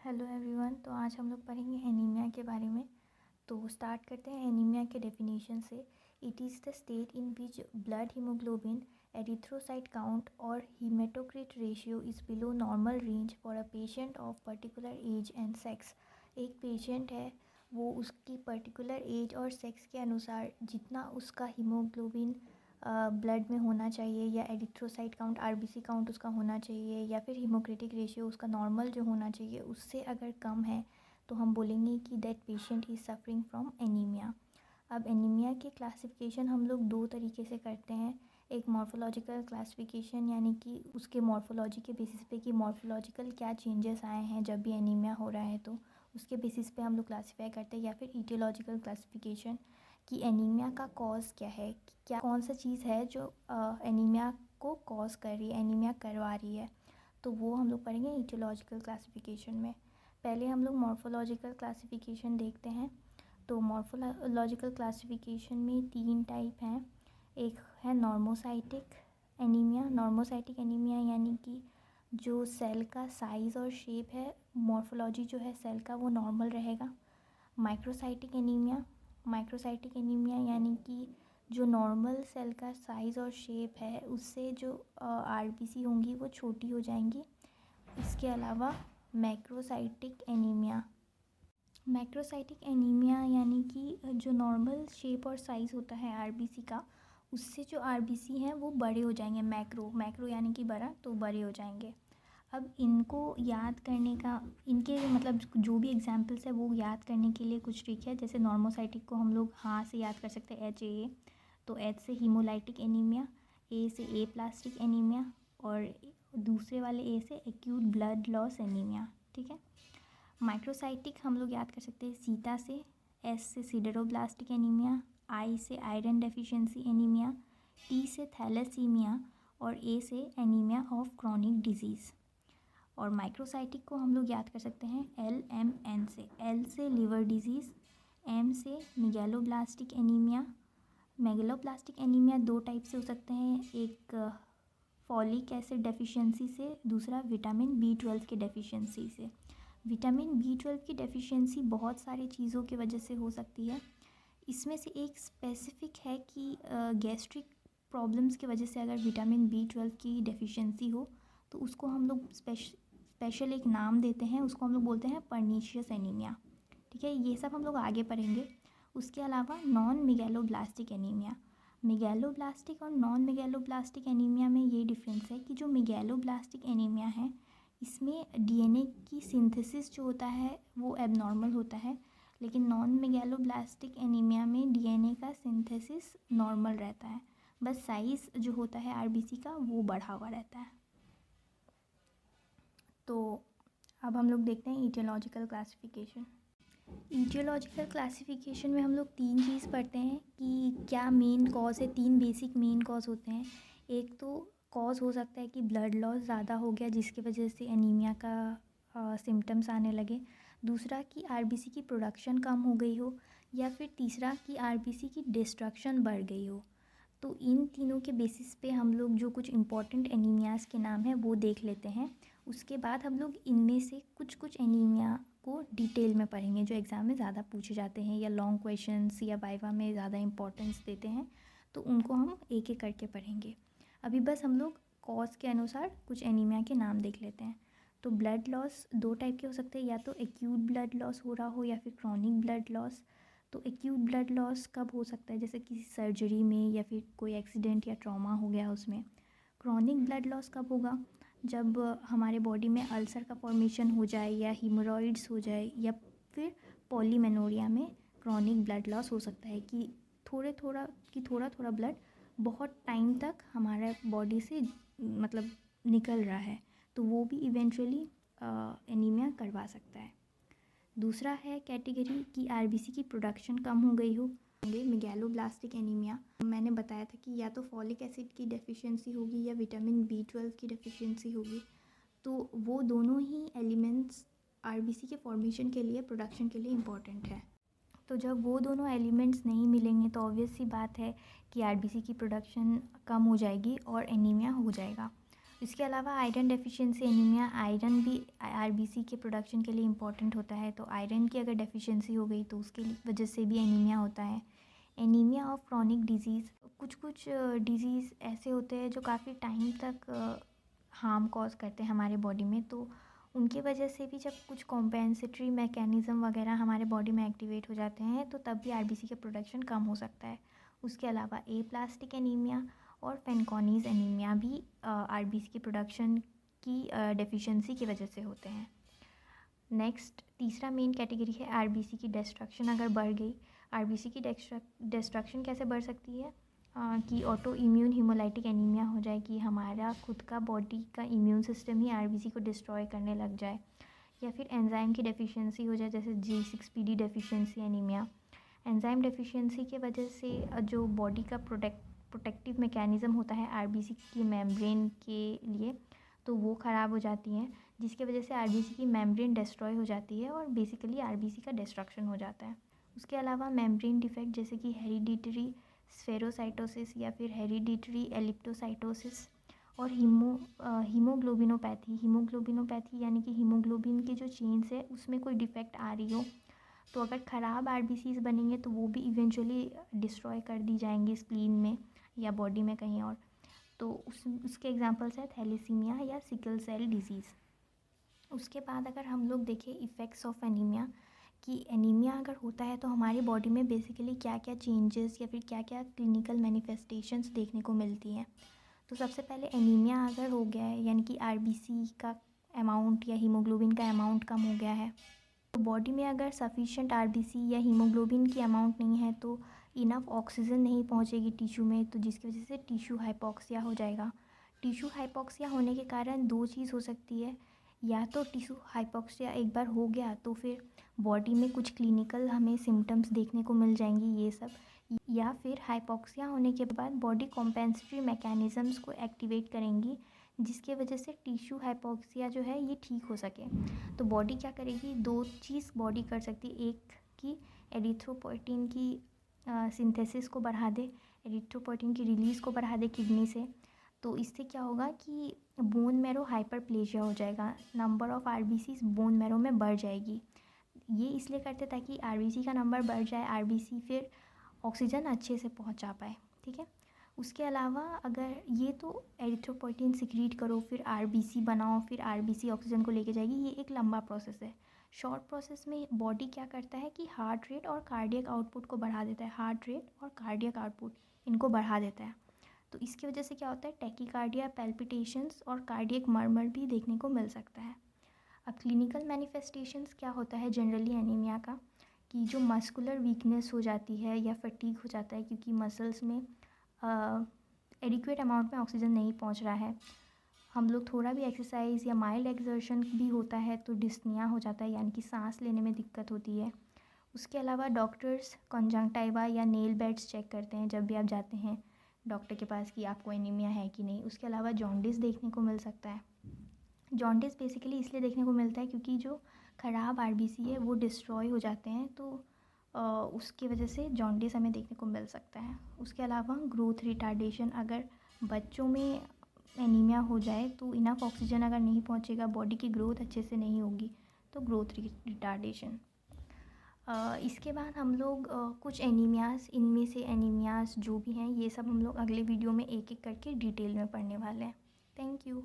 Hello everyone. तो आज हम लोग पढ़ेंगे एनीमिया के बारे में। तो स्टार्ट करते हैं एनीमिया के डेफिनेशन से। It is the state in which blood haemoglobin, erythrocyte count और haematocrit ratio is below normal range for a patient of particular age and sex. एक पेशेंट है, वो उसकी पर्टिकुलर एज और सेक्स के अनुसार जितना उसका हीमोग्लोबिन ब्लड में होना चाहिए, या एरिथ्रोसाइट काउंट आरबीसी काउंट उसका होना चाहिए, या फिर हीमोक्रेटिक रेशियो उसका नॉर्मल जो होना चाहिए उससे अगर कम है तो हम बोलेंगे कि that patient is suffering from anaemia. अब एनीमिया की क्लासिफिकेशन हम लोग दो तरीके से करते हैं। एक मॉर्फोलॉजिकल क्लासिफिकेशन, यानी कि उसके मॉर्फोलॉजी के बेसिस पे कि मॉर्फोलॉजिकल क्या चेंजेस आए हैं जब भी एनीमिया हो रहा है, तो उसके बेसिस पे हम लोग क्लासीफाई करते हैं। या फिर ईटियोलॉजिकल क्लासिफिकेशन कि एनीमिया का कॉज क्या है, क्या कौन सा चीज़ है जो एनीमिया को कॉज कर रही है, एनीमिया करवा रही है, तो वो हम लोग पढ़ेंगे ईटियोलॉजिकल क्लासिफिकेशन में। पहले हम लोग मॉर्फोलॉजिकल क्लासिफिकेशन देखते हैं। तो मॉर्फोलॉजिकल क्लासिफिकेशन में 3 टाइप हैं। एक है नॉर्मोसाइटिक एनीमिया। नॉर्मोसाइटिक एनीमिया यानी कि जो सेल का साइज़ और शेप है, मॉर्फोलॉजी जो है सेल का, वो नॉर्मल रहेगा। Microcytic anaemia. माइक्रोसाइटिक एनीमिया यानी कि जो नॉर्मल सेल का साइज़ और शेप है उससे जो आरबीसी होंगी वो छोटी हो जाएंगी। इसके अलावा मैक्रोसाइटिक एनीमिया। मैक्रोसाइटिक एनीमिया यानी कि जो नॉर्मल शेप और साइज़ होता है आरबीसी का, उससे जो आरबीसी हैं वो बड़े हो जाएंगे। मैक्रो यानी कि बड़ा, तो बड़े हो जाएंगे। अब इनको याद करने का, इनके मतलब जो भी एग्जांपल्स है वो याद करने के लिए कुछ ट्रिक है। जैसे नॉर्मोसाइटिक को हम लोग हाँ से याद कर सकते हैं, HAA। तो H से हीमोलाइटिक एनीमिया, A से ए प्लास्टिक एनीमिया, और दूसरे वाले A से एक्यूट ब्लड लॉस एनीमिया। ठीक है। माइक्रोसाइटिक हम लोग याद कर सकते हैं सीता से, S से सिडेरोब्लास्टिक एनीमिया, I से आयरन डेफिशिएंसी एनीमिया, T से थैलेसीमिया, और A से एनीमिया ऑफ क्रॉनिक डिजीज़। और माइक्रोसाइटिक को हम लोग याद कर सकते हैं LMN से। L से लिवर डिजीज़, M से megaloblastic anaemia. Megaloblastic anaemia 2 type से हो सकते हैं, एक फॉलिक एसिड डेफिशिएंसी से, दूसरा विटामिन B12 की डेफिशिएंसी से। विटामिन B12 की डेफिशिएंसी बहुत सारी चीज़ों की वजह से हो सकती है। इसमें से एक स्पेसिफिक है कि गैस्ट्रिक प्रॉब्लम्स की वजह से अगर विटामिन B12 की डेफिशिएंसी हो तो उसको हम लोग स्पेशल एक नाम देते हैं, उसको हम लोग बोलते हैं पर्नीशियस एनीमिया। ठीक है, ये सब हम लोग आगे पढ़ेंगे। उसके अलावा नॉन मेगैलोब्लास्टिक एनीमिया। मेगैलोब्लास्टिक और नॉन मेगैलोब्लास्टिक एनीमिया में ये डिफरेंस है कि जो मेगैलोब्लास्टिक एनीमिया है इसमें DNA की सिंथेसिस जो होता है वो एबनॉर्मल होता है, लेकिन नॉन मेगैलोब्लास्टिक एनीमिया में DNA का सिंथेसिस नॉर्मल रहता है, बस साइज़ जो होता है आरबीसी का वो बढ़ा हुआ रहता है। तो अब हम लोग देखते हैं ईटियोलॉजिकल क्लासिफिकेशन। ईटियोलॉजिकल क्लासिफिकेशन में हम लोग 3 चीज़ पढ़ते हैं कि क्या मेन कॉज है। 3 बेसिक मेन कॉज होते हैं। एक तो कॉज हो सकता है कि ब्लड लॉस ज़्यादा हो गया जिसकी वजह से एनीमिया का सिम्टम्स आने लगे। दूसरा कि आरबीसी की प्रोडक्शन कम हो गई हो, या फिर तीसरा कि आरबीसी की डिस्ट्रक्शन बढ़ गई हो। तो इन तीनों के बेसिस पे हम लोग जो कुछ इम्पॉर्टेंट एनीमियाज़ के नाम हैं वो देख लेते हैं। उसके बाद हम लोग इनमें से कुछ एनीमिया को डिटेल में पढ़ेंगे जो एग्ज़ाम में ज़्यादा पूछे जाते हैं, या लॉन्ग क्वेश्चंस या वाइवा में ज़्यादा इंपॉर्टेंस देते हैं, तो उनको हम एक एक करके पढ़ेंगे। अभी बस हम लोग कॉज के अनुसार कुछ एनीमिया के नाम देख लेते हैं। तो ब्लड लॉस 2 टाइप के हो सकते हैं, या तो एक्यूट ब्लड लॉस हो रहा हो या फिर क्रॉनिक ब्लड लॉस। तो एक्यूट ब्लड लॉस कब हो सकता है, जैसे किसी सर्जरी में या फिर कोई एक्सीडेंट या ट्रॉमा हो गया उसमें। क्रॉनिक ब्लड लॉस कब होगा, जब हमारे बॉडी में अल्सर का फॉर्मेशन हो जाए, या हीमोरॉइड्स हो जाए, या फिर पॉलीमेनोरिया में क्रॉनिक ब्लड लॉस हो सकता है कि थोड़ा थोड़ा ब्लड बहुत टाइम तक हमारा बॉडी से मतलब निकल रहा है, तो वो भी इवेंचुअली एनीमिया करवा सकता है। दूसरा है कैटेगरी कि आरबीसी की प्रोडक्शन कम हो गई हो, मेगैलोब्लास्टिक एनीमिया। मैंने बताया था कि या तो फॉलिक एसिड की डेफिशिएंसी होगी या विटामिन B12 की डेफिशिएंसी होगी। तो वो दोनों ही एलिमेंट्स आरबीसी के फॉर्मेशन के लिए, प्रोडक्शन के लिए इम्पॉर्टेंट है। तो जब वो दोनों एलिमेंट्स नहीं मिलेंगे तो ऑब्वियस सी बात है कि आरबीसी की प्रोडक्शन कम हो जाएगी और एनीमिया हो जाएगा। इसके अलावा आयरन डेफिशिएंसी एनीमिया, आयरन भी आरबीसी के प्रोडक्शन के लिए इम्पॉर्टेंट होता है, तो आयरन की अगर डेफिशिएंसी हो गई तो उसके वजह से भी एनीमिया होता है। एनीमिया ऑफ क्रॉनिक डिजीज़, कुछ डिजीज़ ऐसे होते हैं जो काफ़ी टाइम तक हार्म कॉज करते हैं हमारे बॉडी में, तो उनकी वजह से भी जब कुछ कॉम्पेंसेटरी मैकेनिज़्म वगैरह हमारे बॉडी में एक्टिवेट हो जाते हैं तो तब भी आरबीसी का प्रोडक्शन कम हो सकता है। उसके अलावा एप्लास्टिक एनीमिया और फेनकॉनीज एनीमिया भी आरबीसी के प्रोडक्शन की डेफिशिएंसी की वजह से होते हैं। नेक्स्ट तीसरा मेन कैटेगरी है आरबीसी की डिस्ट्रक्शन अगर बढ़ गई। आरबीसी की डिस्ट्रक्शन कैसे बढ़ सकती है कि ऑटो इम्यून हीमोलाइटिक एनीमिया हो जाए, कि हमारा खुद का बॉडी का इम्यून सिस्टम ही आरबीसी को डिस्ट्रॉय करने लग जाए, या फिर एंजाइम की डेफिशिएंसी हो जाए जैसे G6PD deficiency anaemia. Enzyme deficiency की वजह से जो बॉडी का प्रोटेक्टिव मैकेनिज़्म होता है आरबीसी की मेम्ब्रेन के लिए, तो वो ख़राब हो जाती हैं, जिसकी वजह से आरबीसी की मेम्ब्रेन डिस्ट्रॉय हो जाती है और बेसिकली आरबीसी का डिस्ट्रक्शन हो जाता है। उसके अलावा मेम्ब्रेन डिफेक्ट जैसे कि हेरिडिटरी स्फेरोसाइटोसिस या फिर हेरिडिटरी एलिप्टोसाइटोसिस और हीमोग्लोबिनोपैथी यानी कि हीमोग्लोबिन की जो चेन्स है उसमें कोई डिफेक्ट आ रही हो, तो अगर ख़राब आरबीसीज बनेंगे तो वो भी इवेंचुअली डिस्ट्रॉय कर दी जाएंगी स्प्लीन में या बॉडी में कहीं और। तो उसके एग्जांपल्स है थैलेसीमिया या सिकल सेल डिजीज़। उसके बाद अगर हम लोग देखें इफ़ेक्ट्स ऑफ एनीमिया, कि एनीमिया अगर होता है तो हमारी बॉडी में बेसिकली क्या क्या चेंजेस या फिर क्या क्या क्लिनिकल मैनिफेस्टेशंस देखने को मिलती हैं। तो सबसे पहले एनीमिया अगर हो गया है यानी कि आरबीसी का अमाउंट या हीमोग्लोबिन का अमाउंट कम हो गया है, तो बॉडी में अगर सफिशिएंट आरबीसी या हीमोग्लोबिन की अमाउंट नहीं है तो इनफ ऑक्सीजन नहीं पहुंचेगी टिश्यू में, तो जिसकी वजह से टिश्यू हाइपोक्सिया हो जाएगा। टिश्यू हाइपोक्सिया होने के कारण दो चीज़ हो सकती है, या तो टिश्यू हाइपोक्सिया एक बार हो गया तो फिर बॉडी में कुछ क्लिनिकल हमें सिम्टम्स देखने को मिल जाएंगी ये सब, या फिर हाइपोक्सिया होने के बाद बॉडी कॉम्पेंसेटरी मैकेनिज़म्स को एक्टिवेट करेंगी जिसके वजह से टिश्यू हाइपोक्सिया जो है ये ठीक हो सके। तो बॉडी क्या करेगी, दो चीज़ बॉडी कर सकती है, एक कि एरिथ्रोपोइटिन की सिंथेसिस को बढ़ा दे, एरिथ्रोपोइटिन की रिलीज़ को बढ़ा दे किडनी से, तो इससे क्या होगा कि बोन मैरो हाइपरप्लेजिया हो जाएगा, number of RBC bone marrow में बढ़ जाएगी। ये इसलिए करते ताकि आरबीसी का नंबर बढ़ जाए, आरबीसी फिर ऑक्सीजन अच्छे से पहुंचा पाए, ठीक है। उसके अलावा अगर ये तो एरिथ्रोपोइटिन सिक्रीट करो फिर आरबीसी बनाओ फिर आरबीसी ऑक्सीजन को लेके जाएगी, ये एक लंबा प्रोसेस है। शॉर्ट प्रोसेस में बॉडी क्या करता है कि हार्ट रेट और कार्डियक आउटपुट को बढ़ा देता है, हार्ट रेट और कार्डियक आउटपुट इनको बढ़ा देता है। तो इसकी वजह से क्या होता है, टैकीकार्डिया, पैल्पिटेशंस और कार्डियक मर्मर भी देखने को मिल सकता है। अब क्लिनिकल मैनिफेस्टेशंस क्या होता है जनरली एनीमिया का, कि जो मस्कुलर वीकनेस हो जाती है या फटीग हो जाता है क्योंकि मसल्स में एडिक्वेट अमाउंट में ऑक्सीजन नहीं पहुंच रहा है। हम लोग थोड़ा भी एक्सरसाइज या माइल्ड एक्सर्शन भी होता है तो डिस्निया हो जाता है यानी कि सांस लेने में दिक्कत होती है। उसके अलावा डॉक्टर्स कंजंक्टिवा या नेल बेड्स चेक करते हैं जब भी आप जाते हैं डॉक्टर के पास कि आपको एनीमिया है कि नहीं। उसके अलावा जॉन्डिस देखने को मिल सकता है। जॉन्डिस बेसिकली इसलिए देखने को मिलता है क्योंकि जो ख़राब आरबीसी है वो डिस्ट्रॉय हो जाते हैं, तो उसकी वजह से जॉन्डिस हमें देखने को मिल सकता है। उसके अलावा ग्रोथ रिटार्डेशन, अगर बच्चों में एनीमिया हो जाए तो इनफ ऑक्सीजन अगर नहीं पहुंचेगा, बॉडी की ग्रोथ अच्छे से नहीं होगी, तो ग्रोथ रिटार्डेशन। इसके बाद हम लोग कुछ एनीमियाज़, इनमें से एनीमियाज़ जो भी हैं ये सब हम लोग अगले वीडियो में एक एक करके डिटेल में पढ़ने वाले हैं। Thank you.